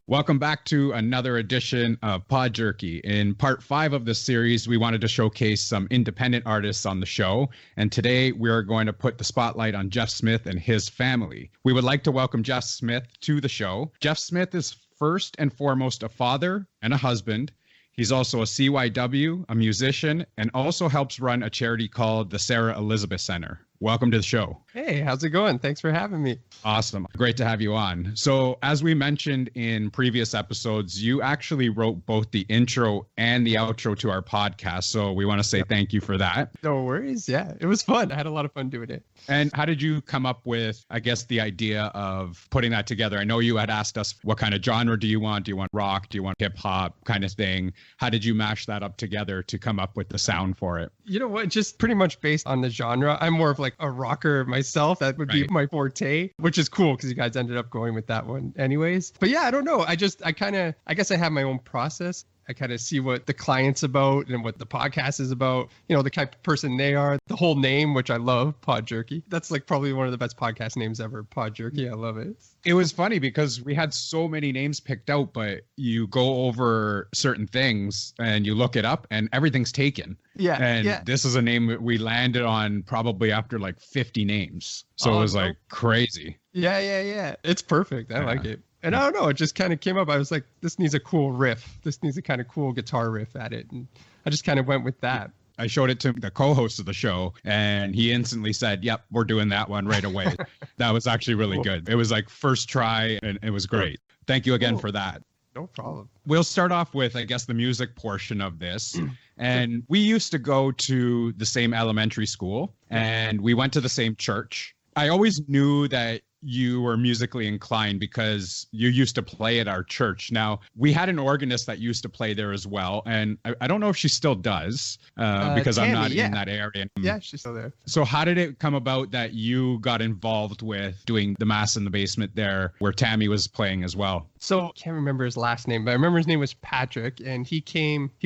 Welcome back to another edition of Pod Jerky. In part 5 of this series, we wanted to showcase some independent artists on the show. And today we are going to put the spotlight on Jeff Smith and his family. We would like to welcome Jeff Smith to the show. Jeff Smith is first and foremost a father and a husband. He's also a CYW, a musician, and also helps run a charity called the Sarah Elizabeth Center. Welcome to the show. Hey, how's it going? Thanks for having me. Awesome. Great to have you on. So as we mentioned in previous episodes, you actually wrote both the intro and the outro to our podcast. So we want to say thank you for that. No worries. Yeah, it was fun. I had a lot of fun doing it. And how did you come up with, I guess, the idea of putting that together? I know you had asked us, what kind of genre do you want? Do you want rock? Do you want hip hop kind of thing? How did you mash that up together to come up with the sound for it? You know what? Just pretty much based on the genre. I'm more of like a rocker myself. That would be my forte, which is cool because you guys ended up going with that one anyways. But yeah, I don't know. I guess I have my own process. I kind of see what the client's about and what the podcast is about, you know, the type of person they are, the whole name, which I love, Pod Jerky. That's like probably one of the best podcast names ever, Pod Jerky. I love it. It was funny because we had so many names picked out, but you go over certain things and you look it up and everything's taken. Yeah. And this is a name that we landed on probably after like 50 names. So it was like crazy. Yeah. It's perfect. I like it. And I don't know, it just kind of came up. I was like, this needs a cool riff. This needs a kind of cool guitar riff at it. And I just kind of went with that. I showed it to the co-host of the show and he instantly said, yep, we're doing that one right away. That was actually really good. It was like first try and it was great. Thank you again for that. No problem. We'll start off with, I guess, the music portion of this. And we used to go to the same elementary school and we went to the same church. I always knew that you were musically inclined because you used to play at our church. Now, we had an organist that used to play there as well. And I don't know if she still does because Tammy, I'm not in that area. Yeah, she's still there. So how did it come about that you got involved with doing the Mass in the Basement there where Tammy was playing as well? So I can't remember his last name, but I remember his name was Patrick. And he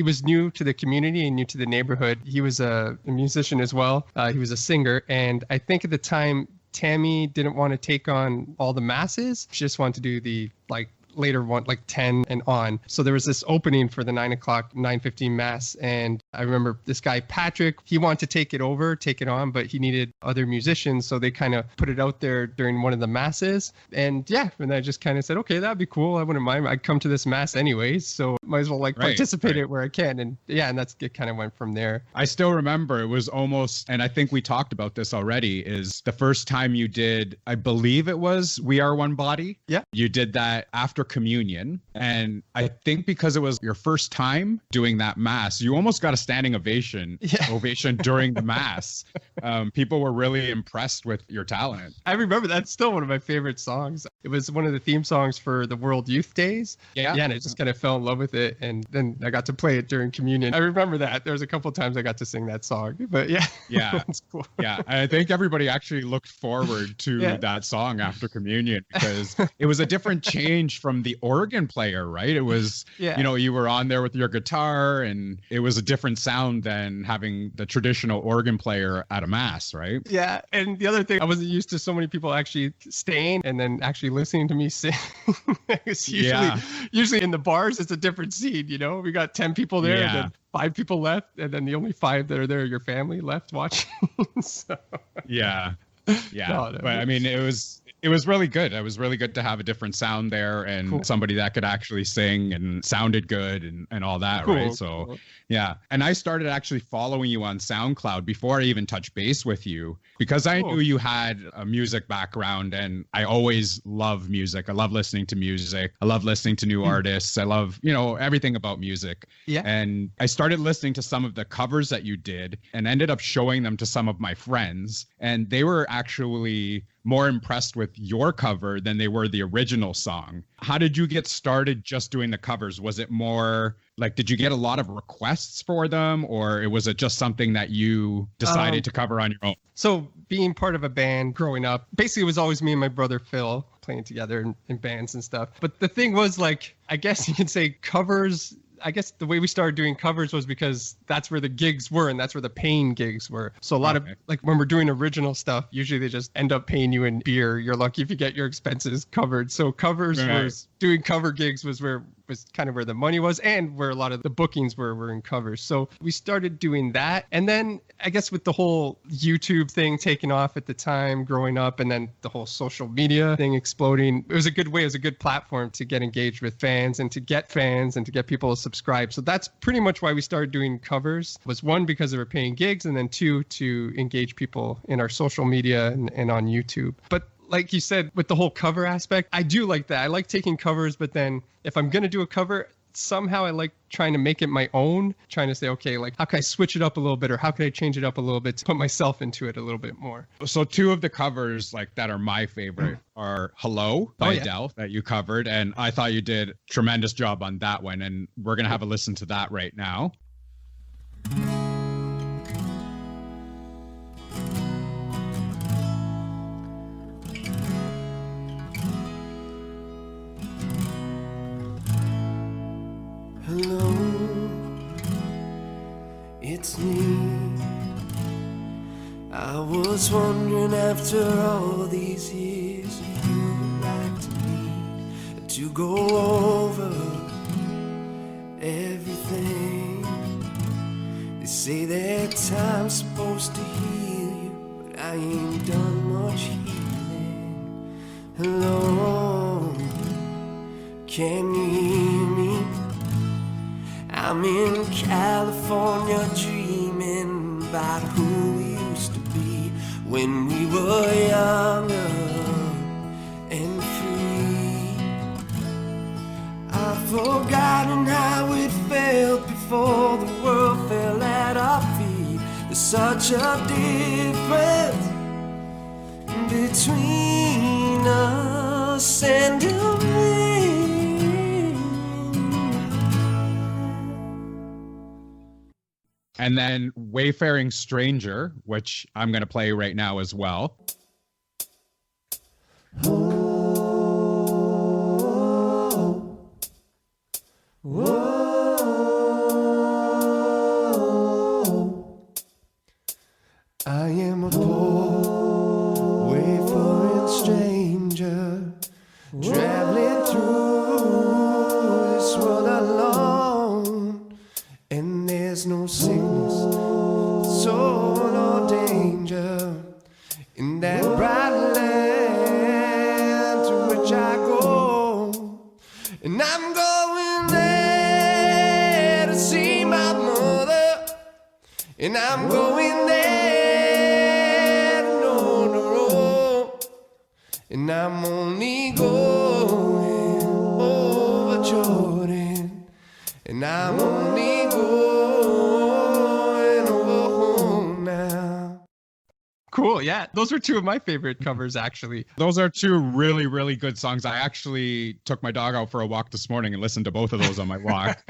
was new to the community and new to the neighborhood. He was a musician as well. He was a singer. And I think at the time, Tammy didn't want to take on all the masses. She just wanted to do the later one, like 10 and on. So there was this opening for the 9:15 mass. And I remember this guy, Patrick, he wanted to take it on, but he needed other musicians. So they kind of put it out there during one of the masses. And and I just kind of said, okay, that'd be cool. I wouldn't mind. I'd come to this mass anyways. So might as well participate it where I can. And it kind of went from there. I still remember it was almost, and I think we talked about this already, is the first time you did, I believe it was We Are One Body. Yeah. You did that after communion. And I think because it was your first time doing that mass, you almost got a standing ovation during the mass. People were really impressed with your talent. I remember that's still one of my favorite songs. It was one of the theme songs for the World Youth Days. Yeah, and I just kind of fell in love with it. And then I got to play it during communion. I remember that. There was a couple of times I got to sing that song. But yeah, it's cool. Yeah, I think everybody actually looked forward to that song after communion because it was a different change from the organ player, right? It was, you were on there with your guitar and it was a different sound than having the traditional organ player at a mass, right? Yeah. And the other thing, I wasn't used to so many people actually staying and then actually listening to me sing. It's usually in the bars, it's a different scene, we got 10 people there and then 5 people left. And then the only 5 that are there are your family left watching. So. Yeah. But I mean, it was really good. It was really good to have a different sound there and somebody that could actually sing and sounded good and all that, right? So, And I started actually following you on SoundCloud before I even touched base with you because I knew you had a music background and I always love music. I love listening to music. I love listening to new artists. I love, everything about music. Yeah. And I started listening to some of the covers that you did and ended up showing them to some of my friends. And they were actually more impressed with your cover than they were the original song. How did you get started just doing the covers? Was it more like, did you get a lot of requests for them or was it just something that you decided to cover on your own? So being part of a band growing up, basically it was always me and my brother Phil playing together in bands and stuff. But the thing was I guess you could say covers I guess the way we started doing covers was because that's where the gigs were and that's where the paying gigs were. So a lot of like when we're doing original stuff, usually they just end up paying you in beer. You're lucky if you get your expenses covered. So covers was doing cover gigs was kind of where the money was and where a lot of the bookings were in covers. So we started doing that. And then I guess with the whole YouTube thing taking off at the time growing up and then the whole social media thing exploding, it was a good way, it was a good platform to get engaged with fans and to get fans and to get people to subscribe. So that's pretty much why we started doing covers, was one, because they were paying gigs, and then two, to engage people in our social media and on YouTube. But like you said, with the whole cover aspect, I do like that. I like taking covers, but then if I'm going to do a cover, somehow I like trying to make it my own, trying to say, okay, like how can I switch it up a little bit or how can I change it up a little bit to put myself into it a little bit more? So two of the covers like that are my favorite are Hello by Adele that you covered. And I thought you did a tremendous job on that one. And we're going to have a listen to that right now. Hello, it's me. I was wondering after all these years if you'd like to meet to go over everything. They say that time's supposed to heal you, but I ain't done much healing. Hello, can you hear me? I'm in California dreaming about who we used to be when we were younger and free. I've forgotten how it felt before the world fell at our feet. There's such a difference between us and me. And then Wayfaring Stranger, which I'm going to play right now as well. Whoa, whoa. I am a poor wayfaring stranger, traveling through this world alone, and there's no sickness, sorrow, nor danger in that bright land to which I go. And I'm going there to see my mother, and I'm going there to know the road, and I'm only going over Jordan, and I'm only going over home now. Cool. Yeah. Those were two of my favorite covers, actually. Those are two really, really good songs. I actually took my dog out for a walk this morning and listened to both of those on my walk.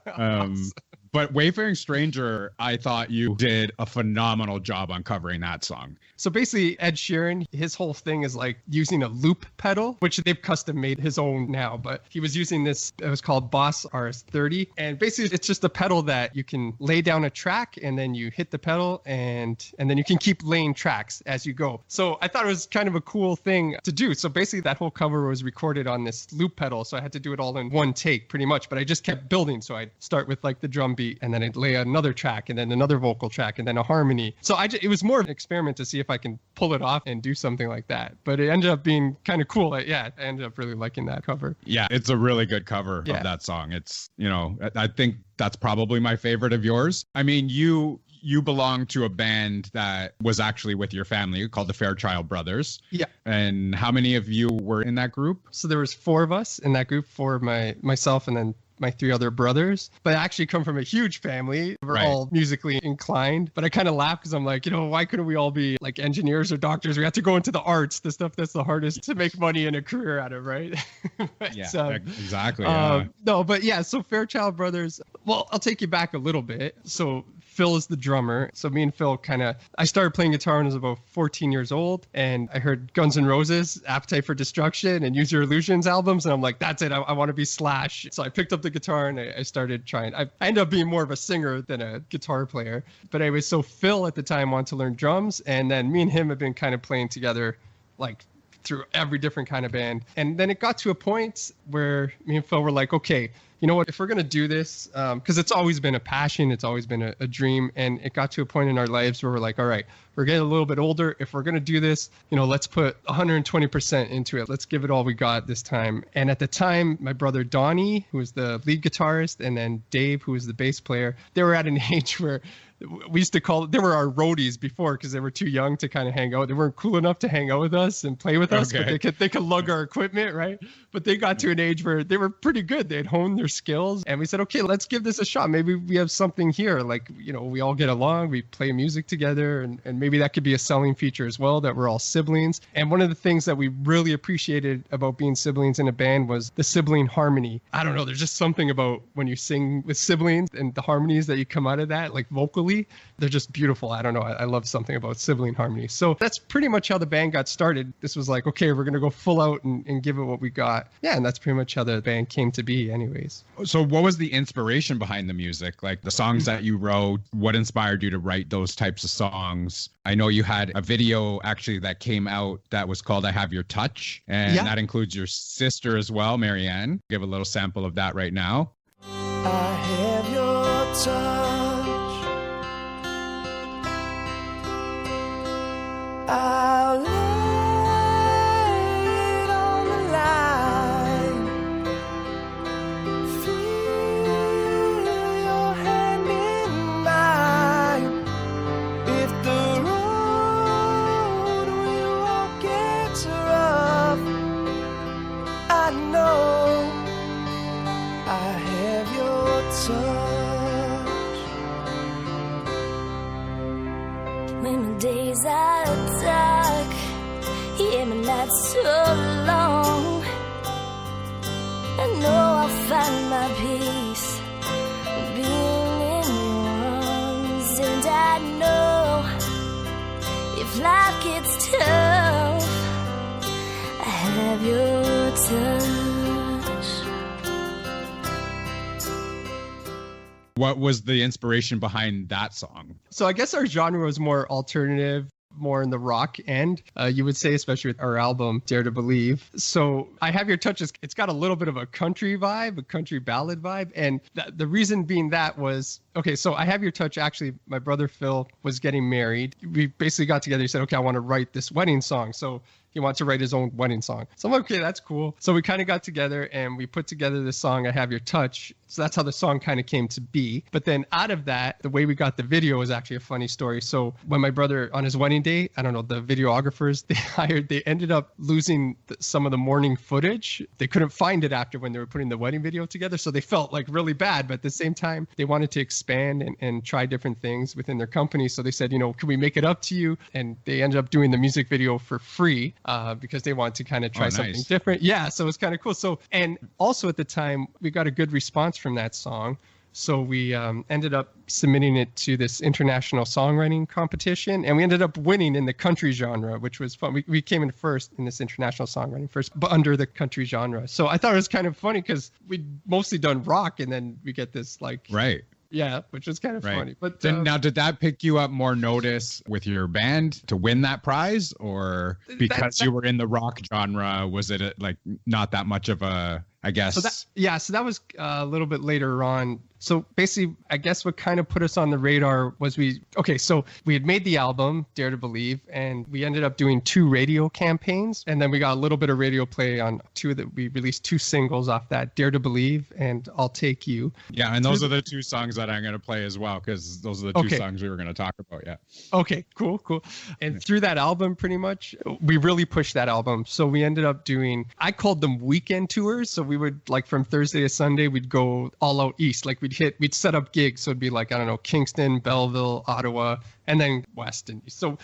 Awesome. But Wayfaring Stranger, I thought you did a phenomenal job on covering that song. So basically, Ed Sheeran, his whole thing is like using a loop pedal, which they've custom made his own now. But he was using this, it was called Boss RS30. And basically, it's just a pedal that you can lay down a track and then you hit the pedal and then you can keep laying tracks as you go. So I thought it was kind of a cool thing to do. So basically, that whole cover was recorded on this loop pedal. So I had to do it all in one take pretty much. But I just kept building. So I'd start with like the drum beat, and then I'd lay another track, and then another vocal track, and then a harmony. So it was more of an experiment to see if I can pull it off and do something like that. But it ended up being kind of cool. I ended up really liking that cover. Yeah, it's a really good cover of that song. It's, I think that's probably my favorite of yours. I mean, you belong to a band that was actually with your family called the Fairchild Brothers. Yeah. And how many of you were in that group? So there was 4 of us in that group, 4 of myself and then my 3 other brothers. But I actually come from a huge family. We're all musically inclined. But I kind of laugh because I'm like, why couldn't we all be like engineers or doctors? We have to go into the arts, the stuff that's the hardest to make money and a career out of, right? Exactly. No, but yeah, so Fairchild Brothers, well, I'll take you back a little bit. So Phil is the drummer. So me and Phil I started playing guitar when I was about 14 years old, and I heard Guns N' Roses, Appetite for Destruction, and Use Your Illusions albums, and I'm like, that's it, I want to be Slash. So I picked up the guitar and I started trying. I ended up being more of a singer than a guitar player. But anyway, so Phil at the time wanted to learn drums, and then me and him have been kind of playing together like through every different kind of band. And then it got to a point where me and Phil were like, okay, you know what, if we're going to do this, because it's always been a passion, it's always been a dream. And it got to a point in our lives where we're like, all right, we're getting a little bit older. If we're going to do this, let's put 120% into it. Let's give it all we got this time. And at the time, my brother Donnie, who was the lead guitarist, and then Dave, who was the bass player, they were at an age where we used to they were our roadies before because they were too young to kind of hang out. They weren't cool enough to hang out with us and play with us, but they could lug our equipment, right? But they got to an age where they were pretty good. They had honed their skills, and we said, okay, let's give this a shot. Maybe we have something here. Like, we all get along, we play music together, and maybe that could be a selling feature as well, that we're all siblings. And one of the things that we really appreciated about being siblings in a band was the sibling harmony. I don't know, there's just something about when you sing with siblings and the harmonies that you come out of that, like vocally, they're just beautiful. I don't know. I love something about sibling harmony. So that's pretty much how the band got started. This was like, okay, we're going to go full out and give it what we got. Yeah, and that's pretty much how the band came to be anyways. So what was the inspiration behind the music? Like the songs that you wrote, what inspired you to write those types of songs? I know you had a video actually that came out that was called I Have Your Touch, and that includes your sister as well, Marianne. Give a little sample of that right now. I have your touch. I'll lay it on the line. Feel your hand in mine. If the road we walk gets rough, I know I have your touch. When the days are dark, yeah, my nights so long, I know I'll find my peace being in your arms. And I know if life gets tough, I have your touch. What was the inspiration behind that song? So I guess our genre was more alternative, more in the rock end, you would say, especially with our album Dare to Believe. So I Have Your Touch, it's got a little bit of a country vibe, a country ballad vibe. And the reason being that was, okay, so I Have Your Touch, actually, my brother Phil was getting married. We basically got together. He said, okay, I want to write this wedding song. So he wants to write his own wedding song. So I'm like, okay, that's cool. So we kind of got together and we put together this song, I Have Your Touch. So that's how the song kind of came to be. But then out of that, the way we got the video was actually a funny story. So when my brother, on his wedding day, I don't know, the videographers they ended up losing some of the morning footage. They couldn't find it after when they were putting the wedding video together. So they felt like really bad. But at the same time, they wanted to expand and try different things within their company. So they said, can we make it up to you? And they ended up doing the music video for free because they wanted to kind of try something different. Yeah, so it was kind of cool. So, and also at the time, we got a good response from that song. So we ended up submitting it to this international songwriting competition, and we ended up winning in the country genre, which was fun. We came in first in this international songwriting first, but under the country genre. So I thought it was kind of funny because we'd mostly done rock, and then we get this like... Right. Yeah, which was kind of funny. But now, did that pick you up more notice with your band to win that prize, or because you were in the rock genre, was it like not that much of a, I guess? So that was a little bit later on. So basically, I guess what kind of put us on the radar was so we had made the album, Dare to Believe, and we ended up doing 2 radio campaigns. And then we got a little bit of radio play on we released 2 singles off that, Dare to Believe and I'll Take You. Yeah, and those are the 2 songs that I'm going to play as well, because those are the 2 songs we were going to talk about, yeah. Okay, cool. And through that album, pretty much, we really pushed that album. So we ended up doing, I called them weekend tours. So we would, like, from Thursday to Sunday, we'd go all out east. Like, we'd set up gigs. So it'd be like, I don't know, Kingston, Belleville, Ottawa, and then west and east. So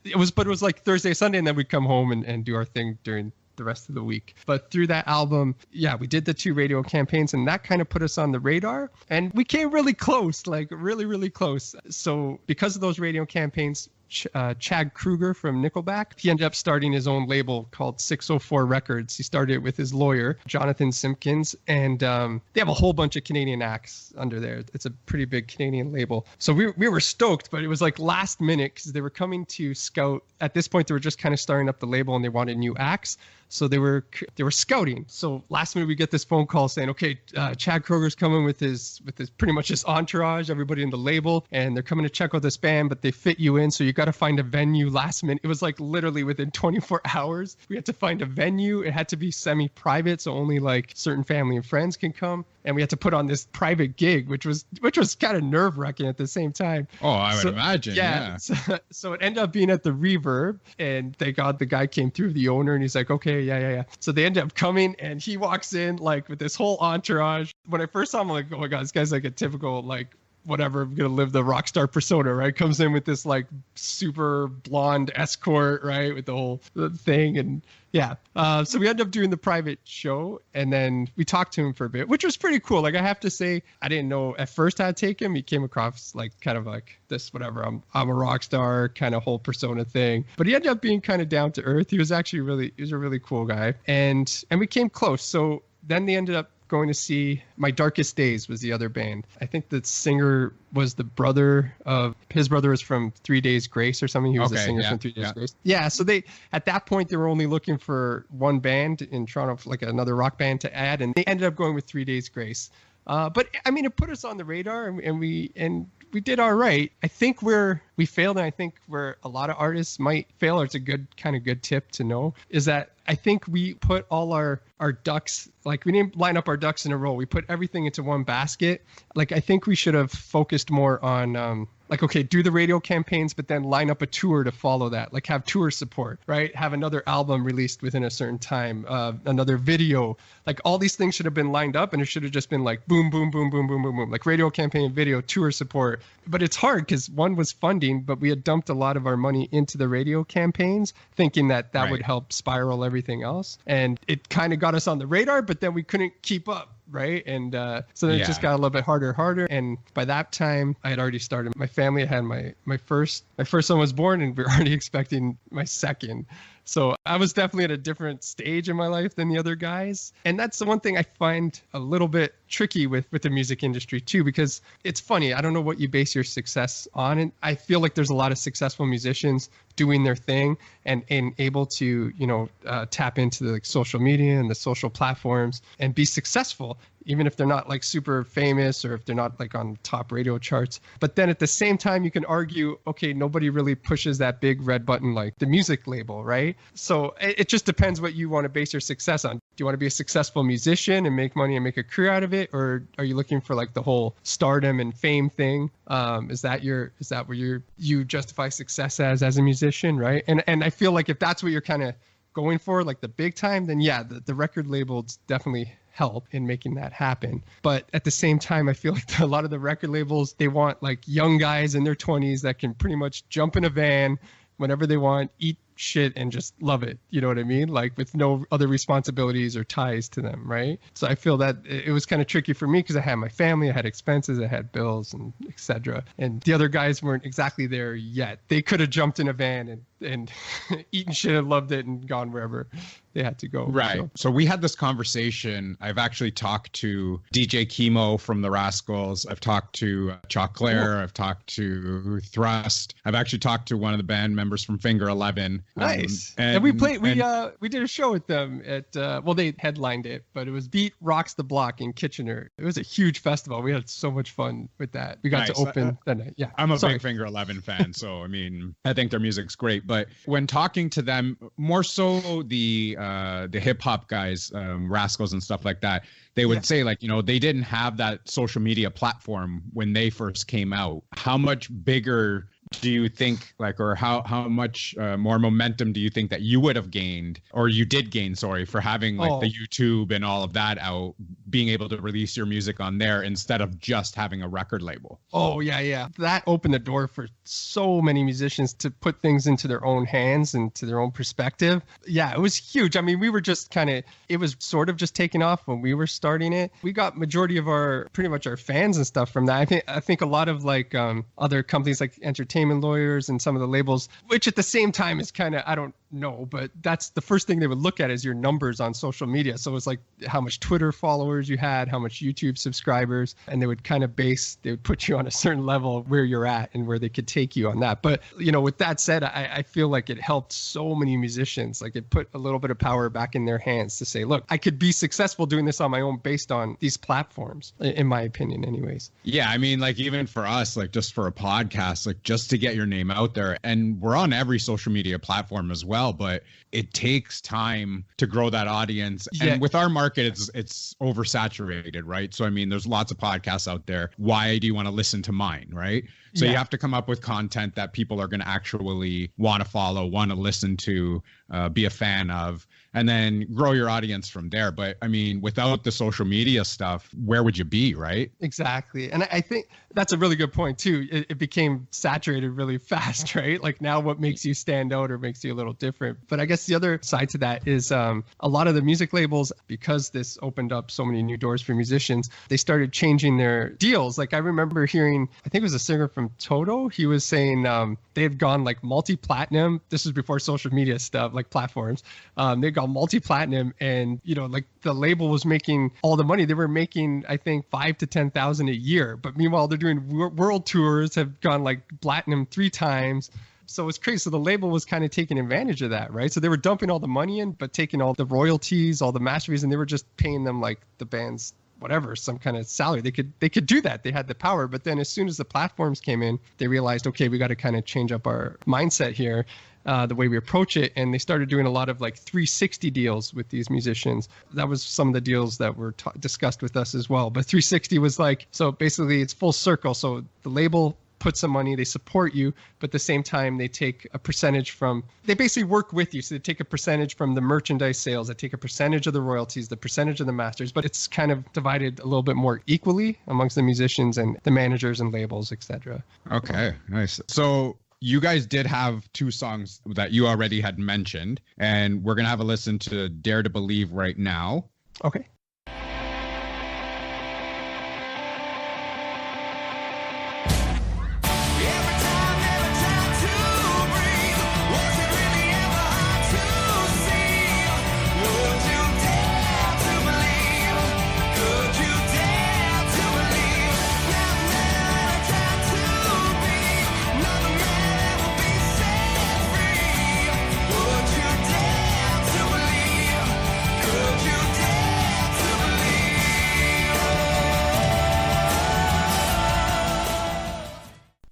it was like Thursday, Sunday, and then we'd come home and do our thing during the rest of the week. But through that album, yeah, we did the 2 radio campaigns, and that kind of put us on the radar. And we came really close, like really, really close. So because of those radio campaigns, Chad Kroeger from Nickelback, he ended up starting his own label called 604 Records. He started it with his lawyer, Jonathan Simpkins, and they have a whole bunch of Canadian acts under there. It's a pretty big Canadian label. So we were stoked, but it was like last minute because they were coming to scout. At this point, they were just kind of starting up the label and they wanted new acts. So they were scouting. So last minute we get this phone call saying, okay, Chad Kroeger's coming with his pretty much his entourage, everybody in the label, and they're coming to check out this band, but they fit you in. So you got to find a venue last minute. It was like literally within 24 hours. We had to find a venue. It had to be semi-private, so only like certain family and friends can come. And we had to put on this private gig, which was kind of nerve-wracking at the same time. Oh, I would imagine. Yeah. So it ended up being at the Reverb, and thank God the guy came through, the owner, and he's like, okay, yeah. So they ended up coming, and he walks in like with this whole entourage. When I first saw him, I'm like, oh my God, this guy's like a typical like whatever, I'm gonna live the rock star persona, right? Comes in with this like super blonde escort, right, with the whole thing, and yeah. So we ended up doing the private show, and then we talked to him for a bit, which was pretty cool. Like I have to say, I didn't know at first how to take him. He came across like kind of like this, whatever, I'm a rock star kind of whole persona thing. But he ended up being kind of down to earth. He was actually he was a really cool guy, and we came close. So then they ended up going to see My Darkest Days was the other band. I think the singer was the brother of, his brother was from 3 Days Grace or something. He was a singer from 3 Days Grace. Yeah, so they, at that point, they were only looking for one band in Toronto, like another rock band to add, and they ended up going with 3 Days Grace. But I mean, it put us on the radar, and we did all right. I think we failed, and I think where a lot of artists might fail, or it's a good tip to know, is that I think we put all our ducks, like we didn't line up our ducks in a row. We put everything into one basket. Like I think we should have focused more on like, okay, do the radio campaigns, but then line up a tour to follow that. Like have tour support, right? Have another album released within a certain time, another video. Like all these things should have been lined up, and it should have just been like boom, boom, boom, boom, boom, boom, boom. Like radio campaign, video, tour support. But it's hard because one was funding, but we had dumped a lot of our money into the radio campaigns, thinking that would help spiral everything else. And it kind of got us on the radar, but then we couldn't keep up. Right. And so then it just got a little bit harder. And by that time, I had already started my family. I had my first son was born, and we were already expecting my second. So I was definitely at a different stage in my life than the other guys. And that's the one thing I find a little bit tricky with the music industry too, because it's funny. I don't know what you base your success on. And I feel like there's a lot of successful musicians doing their thing and able to, tap into the social media and the social platforms and be successful, even if they're not like super famous or if they're not like on top radio charts. But then at the same time, you can argue, okay, nobody really pushes that big red button like the music label, right? So it just depends what you want to base your success on. Do you want to be a successful musician and make money and make a career out of it? Or are you looking for like the whole stardom and fame thing? Is that what you justify success as a musician, right? And I feel like if that's what you're kind of going for, like the big time, then yeah, the record labels definitely help in making that happen. But at the same time, I feel like a lot of the record labels, they want like young guys in their 20s that can pretty much jump in a van whenever they want, eat shit, and just love it. You know what I mean? Like with no other responsibilities or ties to them, right? So I feel that it was kind of tricky for me because I had my family, I had expenses, I had bills, and etc. And the other guys weren't exactly there yet. They could have jumped in a van and eaten shit and loved it and gone wherever they had to go. Right. So we had this conversation. I've actually talked to DJ Chemo from the Rascals. I've talked to Chalk Claire. I've talked to Thrust. I've actually talked to one of the band members from Finger 11. Nice. And we played. We did a show with them at. They headlined it, but it was Beat Rocks the Block in Kitchener. It was a huge festival. We had so much fun with that. We got to open that night. Yeah. I'm a big Finger 11 fan, so I mean, I think their music's great. But when talking to them, more so the hip hop guys, Rascals and stuff like that, they would say like, they didn't have that social media platform when they first came out. How much bigger do you think, like, or how much more momentum do you think that you would have gained, or you did gain, sorry, for having like the YouTube and all of that out being able to release your music on there instead of just having a record label. Oh, yeah. That opened the door for so many musicians to put things into their own hands and to their own perspective. Yeah, it was huge. I mean, we were just it was sort of just taking off when we were starting it. We got majority of pretty much our fans and stuff from that. I think a lot of like other companies like Entertainment Lawyers and some of the labels, which at the same time is kind of, I don't know, but that's the first thing they would look at is your numbers on social media. So it's like how much Twitter followers you had, how much YouTube subscribers, and they would put you on a certain level where you're at and where they could take you on that. But, with that said, I feel like it helped so many musicians. Like it put a little bit of power back in their hands to say, look, I could be successful doing this on my own based on these platforms, in my opinion, anyways. Yeah. I mean, like even for us, like just for a podcast, like just to get your name out there, and we're on every social media platform as well, but it takes time to grow that audience. Yeah. And with our market, it's oversaturated, right? So, I mean, there's lots of podcasts out there. Why do you want to listen to mine, right? So you have to come up with content that people are going to actually want to follow, want to listen to, be a fan of, and then grow your audience from there. But I mean, without the social media stuff, where would you be, right? Exactly. And I think that's a really good point too. It became saturated really fast, right? Like now what makes you stand out or makes you a little different. But I guess the other side to that is a lot of the music labels, because this opened up so many new doors for musicians, they started changing their deals. Like I remember hearing, I think it was a singer from Toto. He was saying they've gone like multi-platinum. This was before social media stuff, like platforms. They've gone multi-platinum, and like the label was making all the money. They were making, I think, $5,000 to $10,000 a year. But meanwhile, they're doing world tours, have gone like platinum 3 times. So it's crazy. So the label was kind of taking advantage of that, right? So they were dumping all the money in, but taking all the royalties, all the master fees, and they were just paying them like the band's whatever, some kind of salary. They could do that. They had the power. But then as soon as the platforms came in, they realized, okay, we got to kind of change up our mindset here, the way we approach it. And they started doing a lot of like 360 deals with these musicians. That was some of the deals that were discussed with us as well. But 360 was like, so basically it's full circle. So the label put some money, they support you, but at the same time they take a percentage they basically work with you. So they take a percentage from the merchandise sales, they take a percentage of the royalties, the percentage of the masters, but it's kind of divided a little bit more equally amongst the musicians and the managers and labels, etc. Okay, nice. So you guys did have 2 songs that you already had mentioned, and we're going to have a listen to Dare to Believe right now. Okay.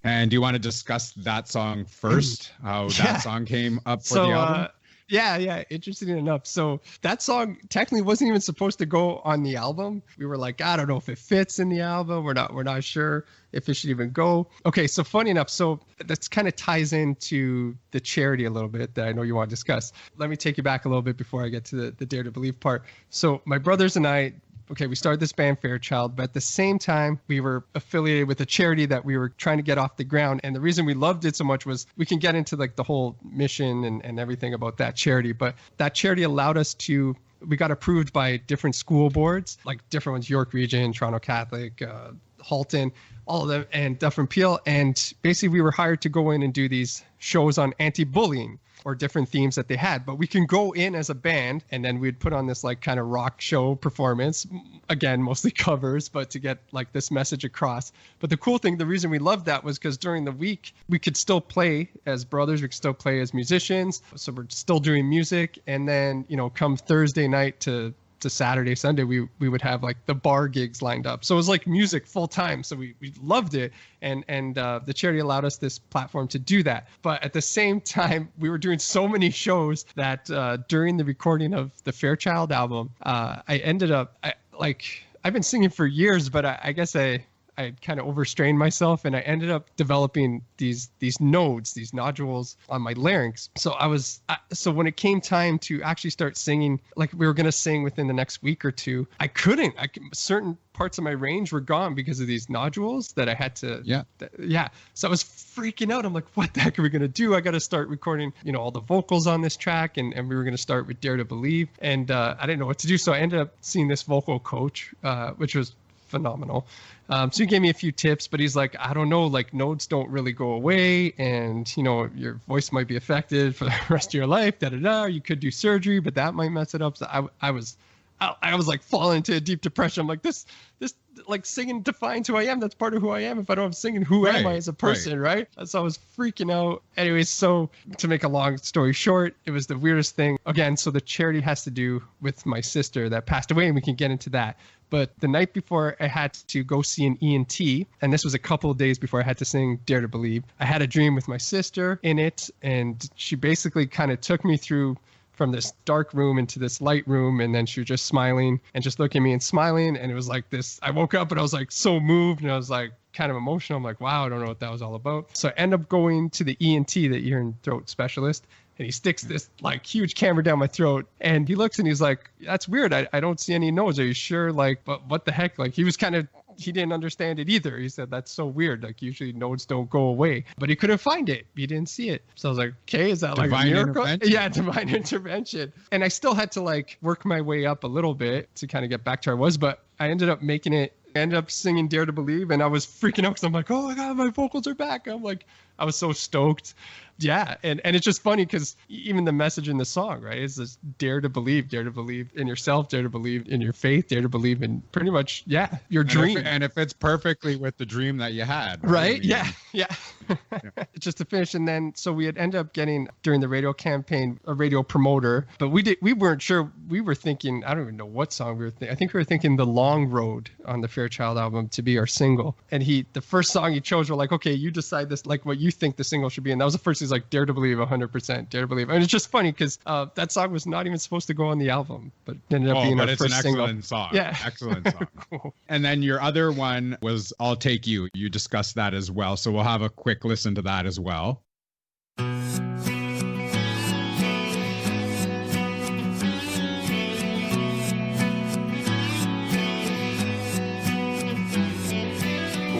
And do you want to discuss that song first? How that song came up for the album? Yeah. Interesting enough. So that song technically wasn't even supposed to go on the album. We were like, I don't know if it fits in the album. We're not sure if it should even go. Okay, so funny enough, so that's kind of ties into the charity a little bit that I know you want to discuss. Let me take you back a little bit before I get to the Dare to Believe part. So my brothers and I, we started this band Fairchild, but at the same time, we were affiliated with a charity that we were trying to get off the ground. And the reason we loved it so much was we can get into like the whole mission and everything about that charity. But that charity allowed us we got approved by different school boards, like different ones, York Region, Toronto Catholic, Halton, all of them, and Dufferin Peel. And basically we were hired to go in and do these shows on anti-bullying or different themes that they had. But we can go in as a band, and then we'd put on this like kind of rock show performance, again, mostly covers, but to get like this message across. But the cool thing, the reason we loved that was because during the week, we could still play as brothers, we could still play as musicians. So we're still doing music. And then, come Thursday night to Saturday, Sunday, we would have like the bar gigs lined up. So it was like music full time. So we loved it. And the charity allowed us this platform to do that. But at the same time, we were doing so many shows that during the recording of the Fairchild album, I ended up, I've been singing for years, but I guess I I kind of overstrained myself, and I ended up developing these nodes, these nodules on my larynx. So so when it came time to actually start singing, like we were going to sing within the next week or two, I couldn't. Certain parts of my range were gone because of these nodules that I had to. Yeah. So I was freaking out. I'm like, what the heck are we going to do? I got to start recording, all the vocals on this track. And we were going to start with Dare to Believe. And I didn't know what to do. So I ended up seeing this vocal coach, which was phenomenal. So he gave me a few tips, but he's like, I don't know, like nodes don't really go away, and your voice might be affected for the rest of your life. You could do surgery, but that might mess it up. So I was like falling into a deep depression. I'm like, this like singing defines who I am. That's part of who I am. If I don't have singing, who am I as a person, right? So I was freaking out. Anyways, so to make a long story short, it was the weirdest thing. Again, so the charity has to do with my sister that passed away, and we can get into that. But the night before I had to go see an ENT, and this was a couple of days before I had to sing Dare to Believe, I had a dream with my sister in it, and she basically kind of took me through from this dark room into this light room, and then she was just smiling and just looking at me and smiling, and it was like this. I woke up and I was like so moved, and I was like kind of emotional. I'm like, wow, I don't know what that was all about. So I end up going to the ENT, the ear and throat specialist, and he sticks this like huge camera down my throat, and he looks and he's like, that's weird. I don't see any nose. Are you sure? Like, but what the heck? Like, he didn't understand it either. He said, that's so weird. Like, usually nodes don't go away, but he couldn't find it. He didn't see it. So I was like, okay, is that like a miracle? Yeah, divine intervention. And I still had to like work my way up a little bit to kind of get back to where I was, but I ended up making it. I ended up singing Dare to Believe, and I was freaking out because I'm like, oh my God, my vocals are back. I was so stoked. Yeah. And it's just funny because even the message in the song, right, is this dare to believe in yourself, dare to believe in your faith, dare to believe in pretty much, your dream. And if it's perfectly with the dream that you had. Right? I mean, yeah. Just to finish. And then, so we had ended up getting during the radio campaign, a radio promoter, but we weren't sure. We were thinking, I don't even know what song we were thinking. I think we were thinking The Long Road on the Fairchild album to be our single. And the first song he chose, we're like, okay, you decide this, like what you think the single should be. And that was the first, he's like, Dare to Believe 100%, Dare to Believe. And it's just funny because that song was not even supposed to go on the album, but ended up being our first single. Excellent song. Yeah. Excellent song. Cool. And then your other one was I'll Take You. You discussed that as well. So we'll have a quick listen to that as well.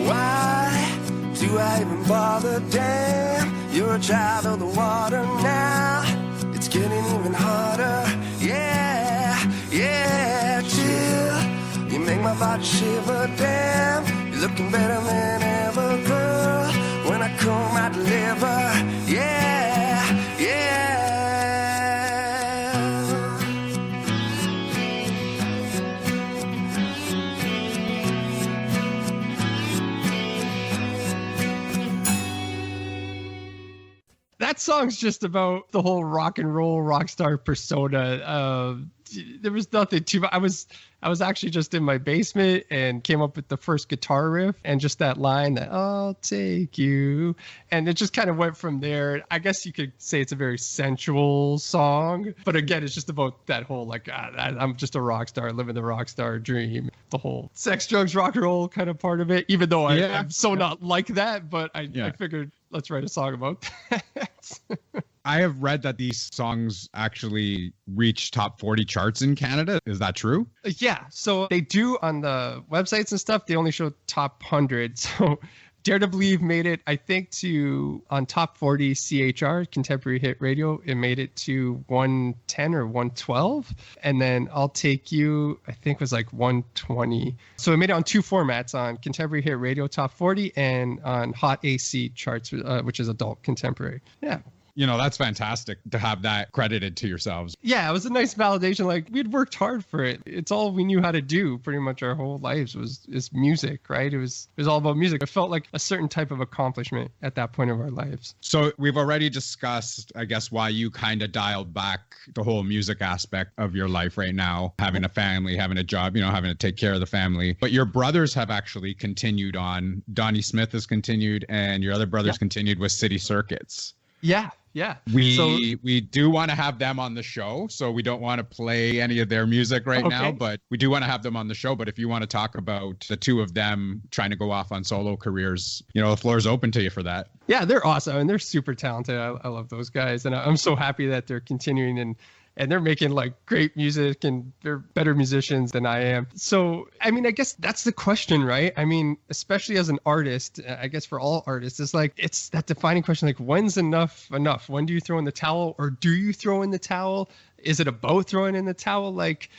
Why do I even bother? Damn, you're a child of the water now. It's getting even harder. Yeah, chill. You make my body shiver. Damn, you're looking better than ever, girl. When I come, I deliver. Yeah. That song's just about the whole rock and roll rock star persona. There was nothing too much. I was actually just in my basement and came up with the first guitar riff and just that line that I'll take you. And it just kind of went from there. I guess you could say it's a very sensual song. But again, it's just about that whole like, I'm just a rock star, living the rock star dream. The whole sex, drugs, rock and roll kind of part of it. Even though I'm so not like that, but I figured let's write a song about that. I have read that these songs actually reach top 40 charts in Canada. Is that true? Yeah. So they do on the websites and stuff. They only show top 100. So Dare to Believe made it, I think, on top 40 CHR, Contemporary Hit Radio. It made it to 110 or 112. And then I'll Take You, I think, was like 120. So it made it on two formats, on Contemporary Hit Radio top 40 and on Hot AC charts, which is adult contemporary. Yeah. That's fantastic to have that credited to yourselves. Yeah, it was a nice validation. Like, we'd worked hard for it. It's all we knew how to do pretty much our whole lives is music, right? It was all about music. It felt like a certain type of accomplishment at that point of our lives. So we've already discussed, I guess, why you kind of dialed back the whole music aspect of your life right now, having a family, having a job, having to take care of the family. But your brothers have actually continued on. Donnie Smith has continued, and your other brothers continued with City Circuits. Yeah. We do want to have them on the show, so we don't want to play any of their music right now, but we do want to have them on the show. But if you want to talk about the two of them trying to go off on solo careers, the floor is open to you for that. Yeah, they're awesome and they're super talented. I love those guys, and I'm so happy that they're continuing and they're making like great music and they're better musicians than I am. So, I mean, I guess that's the question, right? I mean, especially as an artist, I guess for all artists, it's that defining question, like when's enough? When do you throw in the towel, or do you throw in the towel? Is it about throwing in the towel? Like,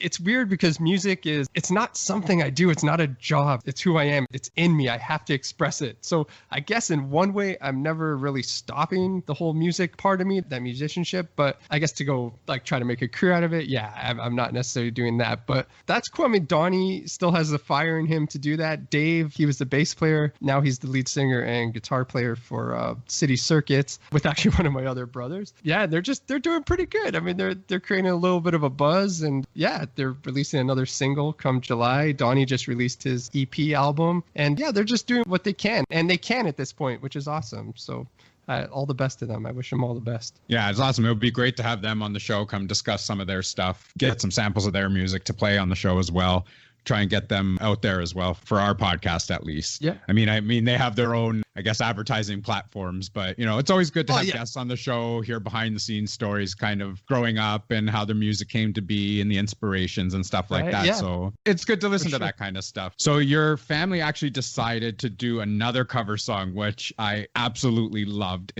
it's weird because music it's not something I do. It's not a job. It's who I am. It's in me. I have to express it. So I guess in one way, I'm never really stopping the whole music part of me, that musicianship. But I guess to go like try to make a career out of it, yeah, I'm not necessarily doing that. But that's cool. I mean, Donnie still has the fire in him to do that. Dave, he was the bass player. Now he's the lead singer and guitar player for City Circuits with actually one of my other brothers. Yeah, they're doing pretty good. I mean, they're creating a little bit of a buzz, and yeah, they're releasing another single come July. Donnie just released his EP album, and yeah, they're just doing what they can, and they can at this point, which is awesome. So all the best to them. I wish them all the best. Yeah, it's awesome. It would be great to have them on the show, come discuss some of their stuff, get some samples of their music to play on the show as well. Try and get them out there as well for our podcast, at least. Yeah. I mean, they have their own, I guess, advertising platforms, but it's always good to have guests on the show, hear behind the scenes stories, kind of growing up and how their music came to be and the inspirations and stuff like that. Yeah. So it's good to listen to that kind of stuff. So your family actually decided to do another cover song, which I absolutely loved.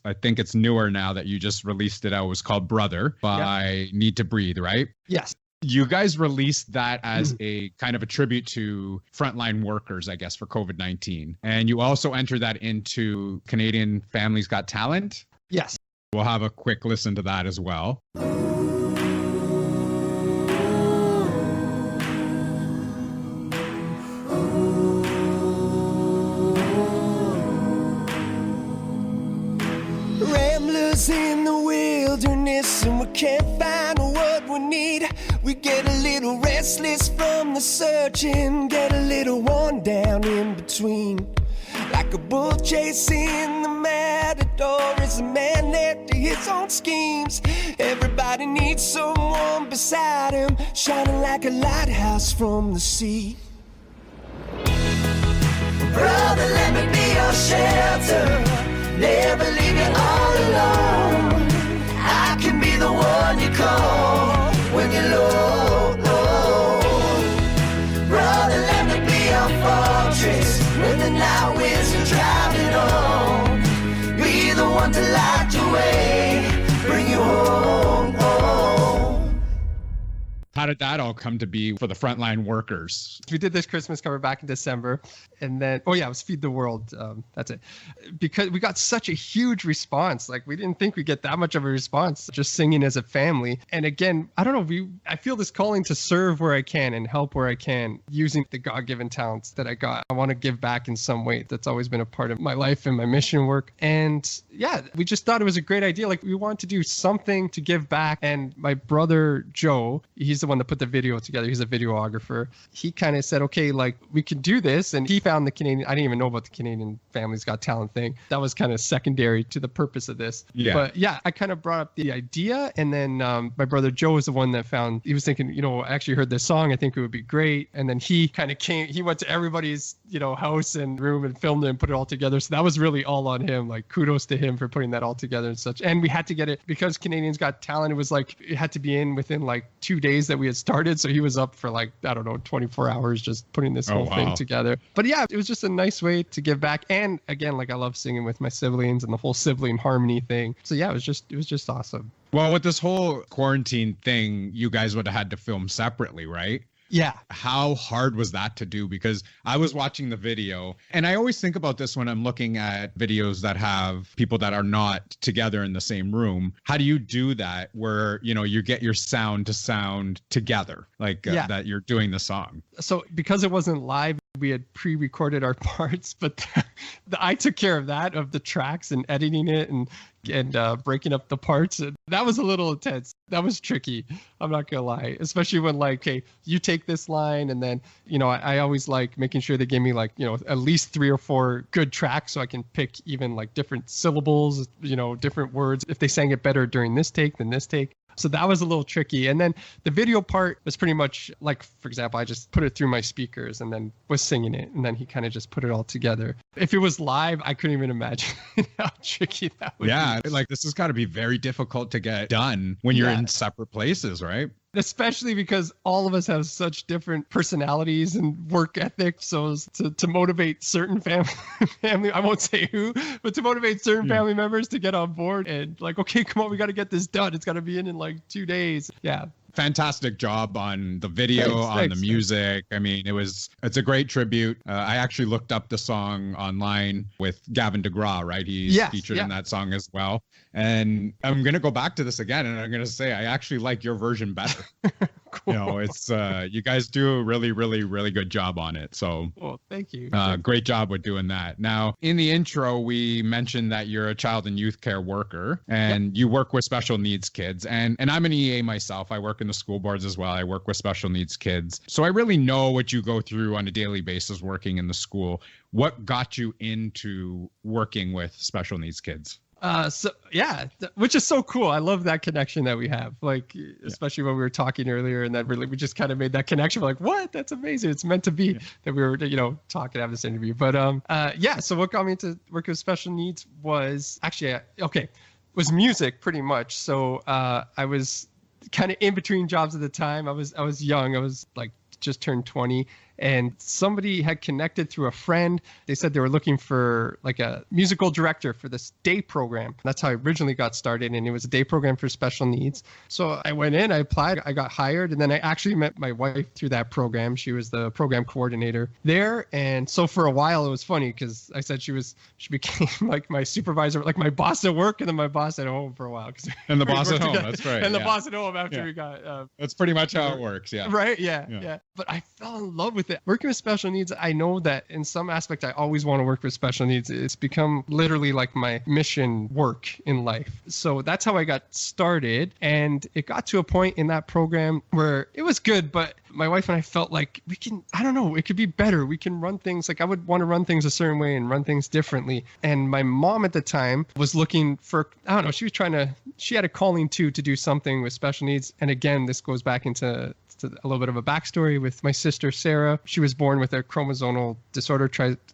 I think it's newer now that you just released it out. It was called Brother by Need to Breathe, right? Yes. You guys released that as a kind of a tribute to frontline workers, I guess, for COVID-19. And you also entered that into Canadian Family's Got Talent. Yes. We'll have a quick listen to that as well. Ramblers in the wilderness, and we can't find what we need. We get a little restless from the searching, get a little worn down in between. Like a bull chasing the matador, is a man left to his own schemes. Everybody needs someone beside him, shining like a lighthouse from the sea. Brother, let me be your shelter, never leave you all alone. I can be the one you call when you're low, low. Brother, let me be your fortress when the night winds are driving on. Be the one to light your way, bring you home, home. How did that all come to be for the frontline workers? We did this Christmas cover back in December, and then, it was Feed the World. That's it. Because we got such a huge response. Like, we didn't think we'd get that much of a response, just singing as a family. And again, I don't know, I feel this calling to serve where I can and help where I can, using the God-given talents that I got. I want to give back in some way. That's always been a part of my life and my mission work. And yeah, we just thought it was a great idea. Like, we wanted to do something to give back. And my brother, Joe, he's the one that put the video together. He's a videographer. He kind of said, okay, like, we can do this. And he found the Canadian, I didn't even know about the Canadian Family's Got Talent thing. That was kind of secondary to the purpose of this. Yeah. But yeah, I kind of brought up the idea. And then my brother Joe was the one that he was thinking, I actually heard this song. I think it would be great. And then he kind of he went to everybody's, house and room and filmed it and put it all together. So that was really all on him. Like, kudos to him for putting that all together and such. And we had to get it because Canadians Got Talent. It was like, it had to be in within like 2 days that we had started. So he was up for like, 24 hours just putting this whole thing together. But yeah, it was just a nice way to give back. And again, like, I love singing with my siblings and the whole sibling harmony thing. So yeah, it was just awesome. Well, with this whole quarantine thing, you guys would have had to film separately, right? Yeah. How hard was that to do? Because I was watching the video, and I always think about this when I'm looking at videos that have people that are not together in the same room. How do you do that where, you get your sound to sound together, like that you're doing the song? So because it wasn't live, We had pre-recorded our parts, but I took care of that, of the tracks and editing it and breaking up the parts. That was a little intense. That was tricky. I'm not gonna lie, especially when like, okay, you take this line, and then, you know, I always like making sure they give me like, you know, at least 3 or 4 good tracks so I can pick even like different syllables, you know, different words if they sang it better during this take than this take. So that was a little tricky. And then the video part was pretty much like, for example, I just put it through my speakers and then was singing it. And then he kind of just put it all together. If it was live, I couldn't even imagine how tricky that would be. Like this has got to be very difficult to get done when you're in separate places, right? Especially because all of us have such different personalities and work ethics. So to motivate certain family, I won't say who, but to motivate certain family members to get on board and like, okay, come on, we got to get this done. It's got to be in like 2 days. Yeah. Fantastic job on the video, the music. I mean, it's a great tribute. I actually looked up the song online with Gavin DeGraw, right? He's featured in that song as well. And I'm going to go back to this again, and I'm going to say I actually like your version better. Cool. You know, it's you guys do a really, really, really good job on it. So, thank you. Great job with doing that. Now, in the intro, we mentioned that you're a child and youth care worker, and you work with special needs kids. And I'm an EA myself. I work in the school boards as well. I work with special needs kids. So I really know what you go through on a daily basis working in the school. What got you into working with special needs kids? Which is so cool. I love that connection that we have, like, especially when we were talking earlier, and that really, we just kind of made that connection. We're like, what? That's amazing. It's meant to be that we were, you know, talking, have this interview. But, so what got me into working with special needs was actually, was music pretty much. So, I was kind of in between jobs at the time. I was young. I was like, just turned 20, and somebody had connected through a friend. They said they were looking for like a musical director for this day program. That's how I originally got started, and it was a day program for special needs. So I went in, I applied, I got hired, and then I actually met my wife through that program. She was the program coordinator there. And so for a while it was funny because I said she became like my supervisor, like my boss at work, and then my boss at home for a while. And the boss at home, that's right. And the boss at home after we got... that's pretty much how it works, yeah. Right, yeah. But I fell in love with it. Working with special needs, I know that in some aspect, I always want to work with special needs. It's become literally like my mission work in life. So that's how I got started. And it got to a point in that program where it was good, but my wife and I felt like it could be better. We can run things, like I would want to run things a certain way and run things differently. And my mom at the time was looking for, she had a calling to do something with special needs. And again, this goes back into a little bit of a backstory with my sister, Sarah. She was born with a chromosomal disorder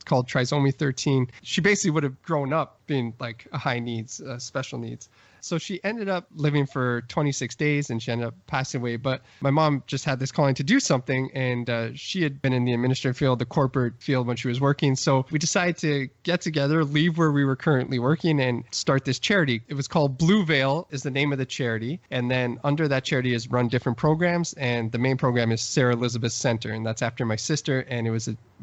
called trisomy 13. She basically would have grown up being like a high needs, special needs. So she ended up living for 26 days and she ended up passing away. But my mom just had this calling to do something, and she had been in the administrative field, the corporate field when she was working. So we decided to get together, leave where we were currently working, and start this charity. It was called Blue Veil is the name of the charity. And then under that charity is run different programs. And the main program is Sarah Elizabeth Center. And that's after my sister. And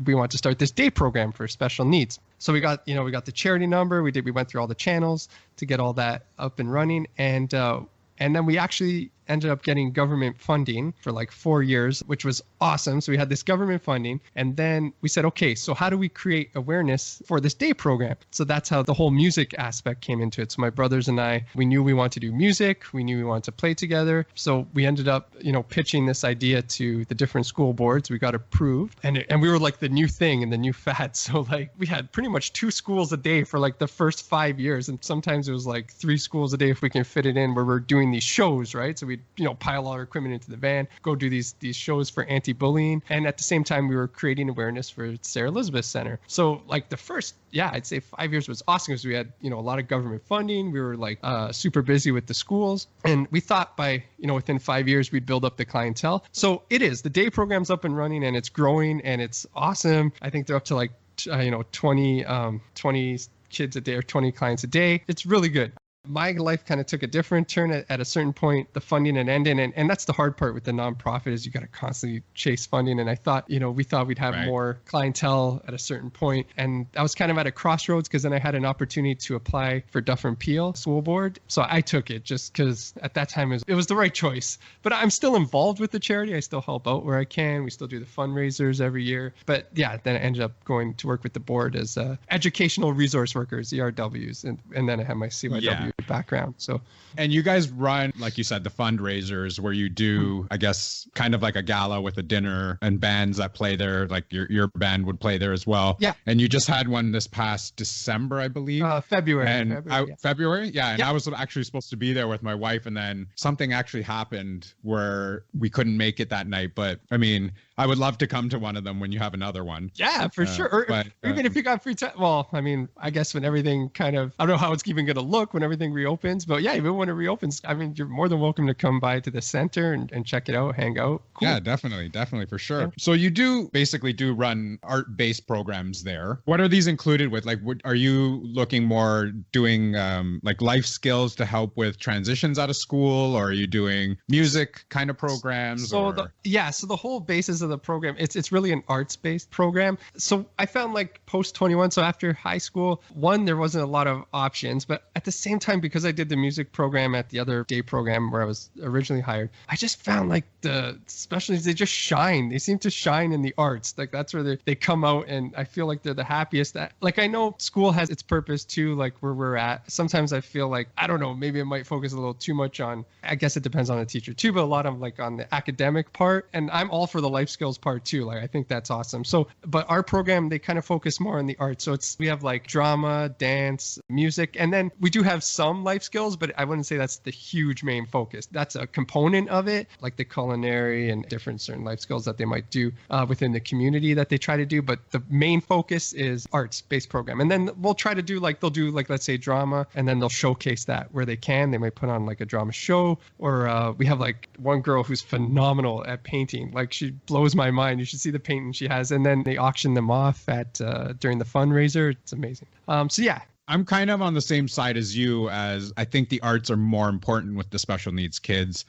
we want to start this day program for special needs. So we got the charity number. We went through all the channels to get all that up and running. And then we actually ended up getting government funding for like 4 years, which was awesome. So we had this government funding, and then we said, okay, so how do we create awareness for this day program? So that's how the whole music aspect came into it. So my brothers and I, we knew we wanted to do music. We knew we wanted to play together. So we ended up, pitching this idea to the different school boards. We got approved, and we were like the new thing and the new fad. So like we had pretty much 2 schools a day for like the first 5 years. And sometimes it was like 3 schools a day if we can fit it in, where we're doing these shows, right? So we'd pile all our equipment into the van, go do these shows for anti-bullying, and at the same time we were creating awareness for Sarah Elizabeth Center. So like the first, I'd say 5 years was awesome because we had a lot of government funding. We were like super busy with the schools, and we thought by within 5 years we'd build up the clientele. So the day program's up and running, and it's growing, and it's awesome. I think they're up to like 20 kids a day or 20 clients a day. It's really good. my life kind of took a different turn at a certain point. The funding had ended, and that's the hard part with the nonprofit is you got to constantly chase funding. And I thought, we thought we'd have more clientele at a certain point, and I was kind of at a crossroads because then I had an opportunity to apply for Dufferin Peel School Board, so I took it just because at that time it was the right choice. But I'm still involved with the charity. I still help out where I can. We still do the fundraisers every year. But yeah, then I ended up going to work with the board as educational resource workers, ERWs, and then I have my CYW background. So, and you guys run, like you said, the fundraisers where you do, I guess, kind of like a gala with a dinner and bands that play there, like your band would play there as well. Yeah. And you just had one this past December, I believe. February. And February? Yeah. And I was actually supposed to be there with my wife, and then something actually happened where we couldn't make it that night. But I mean, I would love to come to one of them when you have another one. Yeah, for sure. Or even if you got free time. Well, I mean, I guess when everything kind of, I don't know how it's even going to look when everything reopens. But yeah, even when it reopens, I mean, you're more than welcome to come by to the center and check it out, hang out. Cool. Yeah, definitely, for sure. Yeah. So you do basically run art-based programs there. What are these included with? Like, are you looking more doing like life skills to help with transitions out of school, or are you doing music kind of programs? So the whole basis of the program, it's really an arts-based program. So I found like post 21, so after high school, there wasn't a lot of options, but at the same time, because I did the music program at the other day program where I was originally hired, I just found like the specialties, they just shine. They seem to shine in the arts. Like that's where they come out, and I feel like they're the happiest. Like I know school has its purpose too, like where we're at. Sometimes I feel like, I don't know, maybe it might focus a little too much on, I guess it depends on the teacher too, but a lot of like on the academic part, and I'm all for the life skills part too. Like I think that's awesome. So, but our program, they kind of focus more on the arts. So we have like drama, dance, music, and then we do have some life skills, but I wouldn't say that's the huge main focus. That's a component of it, like the culinary and different certain life skills that they might do within the community that they try to do. But the main focus is arts-based program. And then we'll try to do like, they'll do like, let's say drama, and then they'll showcase that where they can. They might put on like a drama show, or we have like one girl who's phenomenal at painting. Like she blows my mind. You should see the painting she has. And then they auction them off at during the fundraiser. It's amazing. So yeah. I'm kind of on the same side as you, as I think the arts are more important with the special needs kids,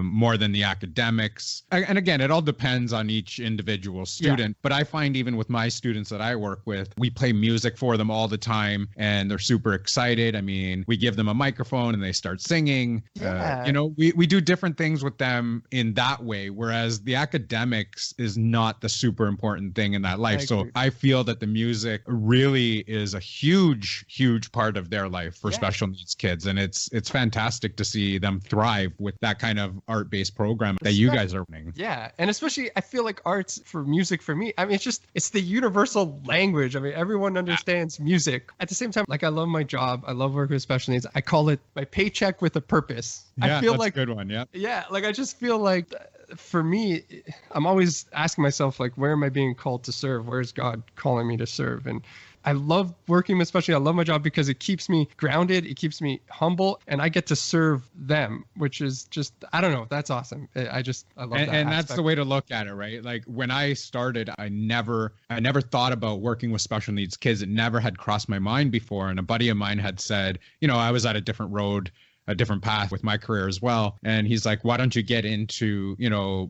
more than the academics. And again, it all depends on each individual student. But I find even with my students that I work with, we play music for them all the time, and they're super excited. I mean, we give them a microphone and they start singing. We do different things with them in that way, whereas the academics is not the super important thing in that life. So I feel that the music really is a huge part of their life for special needs kids, and it's fantastic to see them thrive with that kind of art-based program that you guys are running. Yeah, and especially I feel like arts for music for me, I mean, it's the universal language. I mean, everyone understands music. At the same time, like I love my job, I love working with special needs. I call it my paycheck with a purpose. Yeah, I feel that's like a good one. Like I just feel like for me, I'm always asking myself, like, where am I being called to serve? Where's God calling me to serve? And I love working with special needs. I love my job because it keeps me grounded, it keeps me humble, and I get to serve them, which is just, I don't know, that's awesome. I love that. And that's the way to look at it, right? Like when I started, I never thought about working with special needs kids. It never had crossed my mind before. And a buddy of mine had said, I was at a different path with my career as well. And he's like, why don't you get into,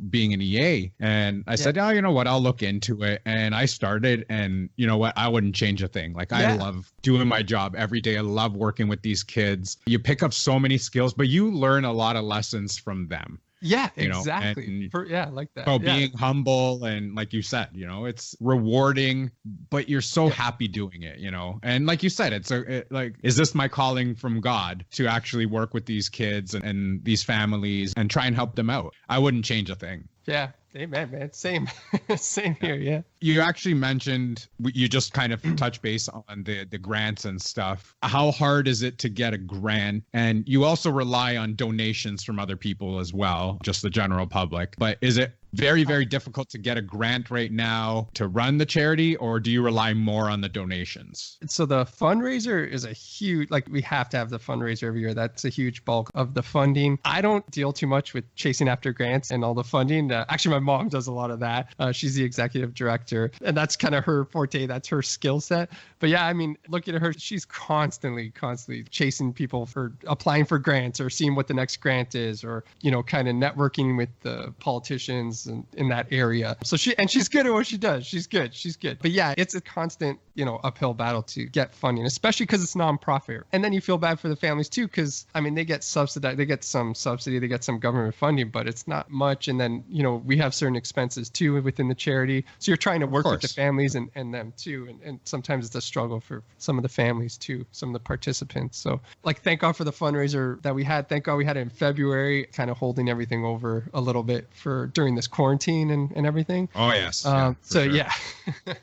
being an EA? And I said, you know what, I'll look into it. And I started, and you know what, I wouldn't change a thing. Like I love doing my job every day. I love working with these kids. You pick up so many skills, but you learn a lot of lessons from them. Yeah, exactly. Like that. So being humble, and like you said, it's rewarding, but you're so happy doing it, and like you said, is this my calling from God to actually work with these kids and these families and try and help them out? I wouldn't change a thing. Yeah. Amen, man. Same here. Yeah. You actually mentioned, you just kind of touch base on the grants and stuff. How hard is it to get a grant? And you also rely on donations from other people as well, just the general public. But is it very, very difficult to get a grant right now to run the charity, or do you rely more on the donations? So the fundraiser is a huge, like we have to have the fundraiser every year. That's a huge bulk of the funding. I don't deal too much with chasing after grants and all the funding. Actually, my mom does a lot of that. She's the executive director, and that's kind of her forte. That's her skill set. But yeah, I mean, looking at her, she's constantly chasing people for applying for grants or seeing what the next grant is, or, you know, kind of networking with the politicians in that area. So she's good at what she does. She's good. But yeah, it's a constant, you know, uphill battle to get funding, especially because it's nonprofit. And then you feel bad for the families too, because I mean, they get subsidized, they get some subsidy, they get some government funding, but it's not much. And then, you know, we have certain expenses too within the charity. So you're trying to work with the families and them too. And sometimes it's a struggle for some of the families too, some of the participants. So like, thank God for the fundraiser that we had. Thank God we had it in February, kind of holding everything over a little bit for during this quarantine and everything. Oh yes. Yeah.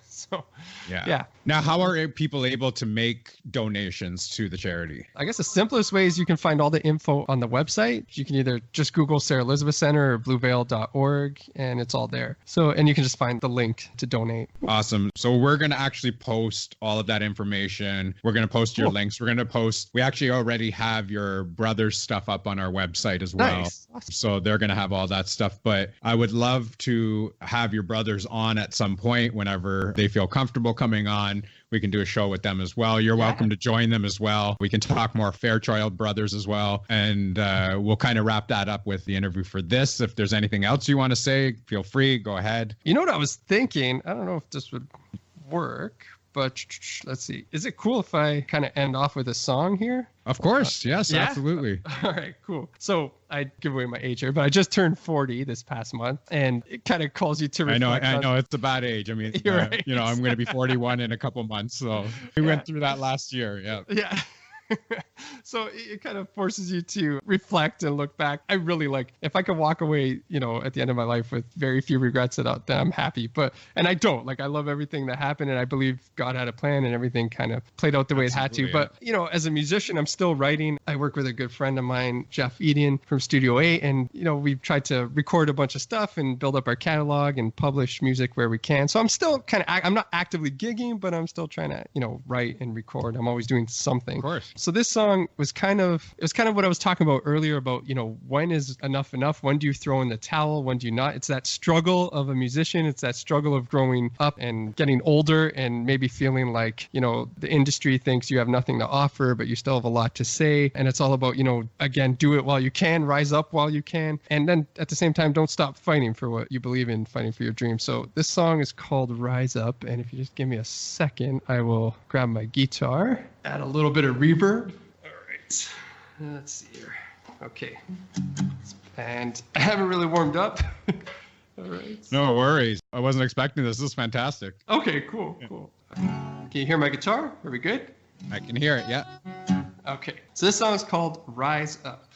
So yeah. Now, how are people able to make donations to the charity? I guess the simplest way is you can find all the info on the website. You can either just Google Sarah Elizabeth Center or blueveil.org, and it's all there. So, and you can just find the link to donate. Awesome. So we're going to actually post all of that information. We're going to post your links. We're going to post, we actually already have your brother's stuff up on our website as well. Nice. Awesome. So they're going to have all that stuff. But I would love to have your brothers on at some point whenever they feel comfortable coming on. We can do a show with them as well. You're welcome to join them as well. We can talk more Fairchild Brothers as well. And we'll kind of wrap that up with the interview for this. If there's anything else you want to say, feel free, go ahead. You know what I was thinking? I don't know if this would work, but let's see. Is it cool if I kind of end off with a song here? Of course. Yes, yeah? Absolutely. All right, cool. So I give away my age here, but I just turned 40 this past month, and it kind of calls you to reflect. I know it's a bad age. I mean, right. You know, I'm going to be 41 in a couple months. So we went through that last year. Yeah. Yeah. So it kind of forces you to reflect and look back. I really like, if I could walk away, you know, at the end of my life with very few regrets, then I'm happy. And I don't. Like, I love everything that happened, and I believe God had a plan, and everything kind of played out the way it had to. But, you know, as a musician, I'm still writing. I work with a good friend of mine, Jeff Eden from Studio 8, and, you know, we've tried to record a bunch of stuff and build up our catalog and publish music where we can. So I'm still kind of, I'm not actively gigging, but I'm still trying to, you know, write and record. I'm always doing something. Of course. So this song was kind of what I was talking about earlier about, you know, when is enough? When do you throw in the towel? When do you not? It's that struggle of a musician. It's that struggle of growing up and getting older and maybe feeling like, you know, the industry thinks you have nothing to offer, but you still have a lot to say. And it's all about, you know, again, do it while you can, rise up while you can. And then at the same time, don't stop fighting for what you believe in, fighting for your dreams. So this song is called Rise Up. And if you just give me a second, I will grab my guitar, add a little bit of reverb. Let's see here. Okay. And I haven't really warmed up. All right. No worries. I wasn't expecting this. This is fantastic. Okay, cool. Can you hear my guitar? Are we good? I can hear it, yeah. Okay. So this song is called Rise Up.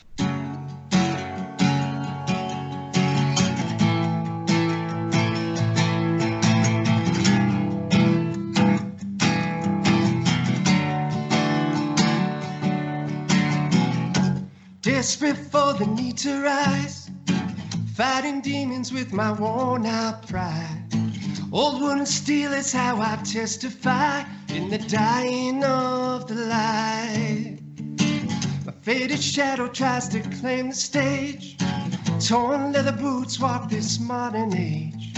Desperate for the need to rise, fighting demons with my worn out pride. Old wooden steel is how I testify in the dying of the light. My faded shadow tries to claim the stage. Torn leather boots walk this modern age.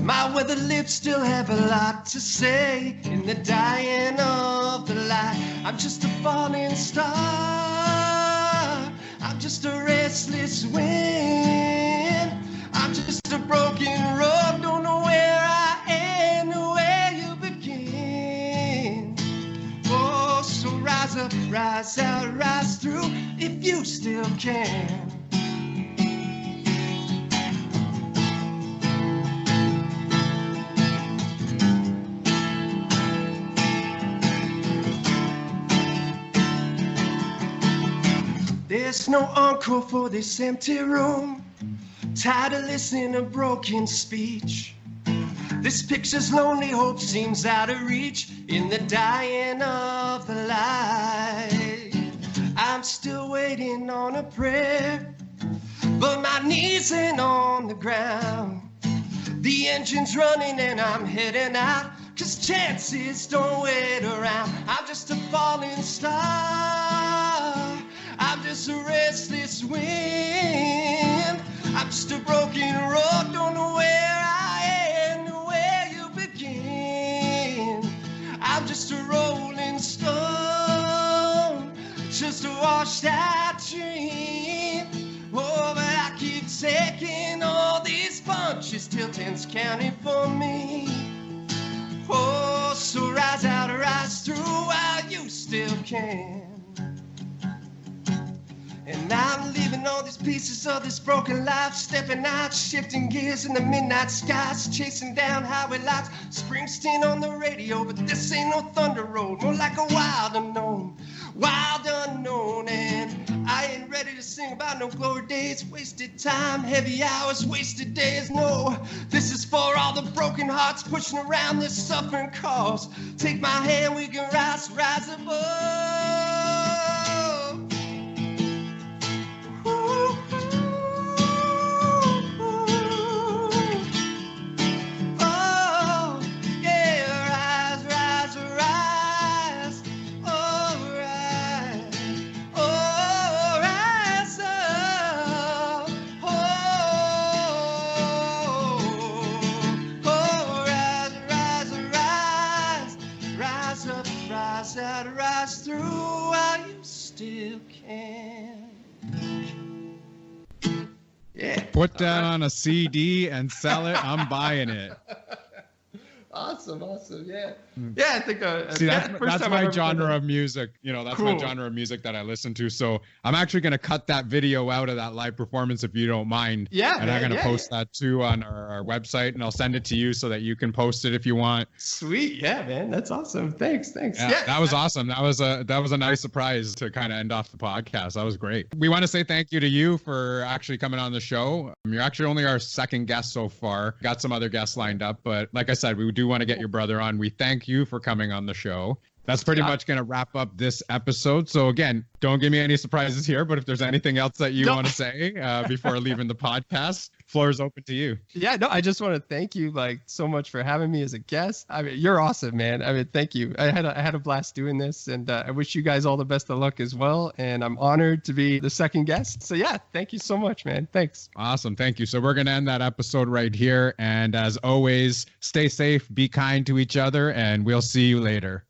My weathered lips still have a lot to say in the dying of the light. I'm just a falling star. I'm just a restless wind. I'm just a broken road. Don't know where I end or where you begin. Oh, so rise up, rise out, rise through if you still can. There's no encore for this empty room. Tired of listening to broken speech. This picture's lonely hope seems out of reach in the dying of the light. I'm still waiting on a prayer, but my knees ain't on the ground. The engine's running and I'm heading out, 'cause chances don't wait around. I'm just a falling star, I'm just a restless wind, I'm just a broken road, don't know where I end or where you begin. I'm just a rolling stone, just a washed out dream. Oh, but I keep taking all these punches till 10's counting for me. Oh, so rise out, rise through while you still can. And I'm leaving all these pieces of this broken life, stepping out, shifting gears in the midnight skies, chasing down highway lights. Springsteen on the radio, but this ain't no thunder road, more like a wild unknown, and I ain't ready to sing about no glory days, wasted time, heavy hours, wasted days. No, this is for all the broken hearts pushing around this suffering cause. Take my hand, we can rise above. Rise through while you still can. Yeah. Put that on a CD and sell it. I'm buying it. Awesome. Yeah. Yeah, I think see, that's my genre of music. You know, that's my genre of music that I listen to. So I'm actually going to cut that video out of that live performance if you don't mind. Yeah. And I'm going to post that too on our website, and I'll send it to you so that you can post it if you want. Sweet. Yeah, man. That's awesome. Thanks. Yeah, that was awesome. That was a nice surprise to kind of end off the podcast. That was great. We want to say thank you to you for actually coming on the show. You're actually only our second guest so far. Got some other guests lined up, but like I said, we do want to get your brother on. We thank you for coming on the show. That's pretty much going to wrap up this episode. So again, don't give me any surprises here, but if there's anything else that you want to say before leaving the podcast, floor is open to you. Yeah, no, I just want to thank you like so much for having me as a guest. I mean, you're awesome, man. I mean, thank you. I had a blast doing this, and I wish you guys all the best of luck as well. And I'm honored to be the second guest. So yeah, thank you so much, man. Thanks. Awesome. Thank you. So we're going to end that episode right here. And as always, stay safe, be kind to each other, and we'll see you later.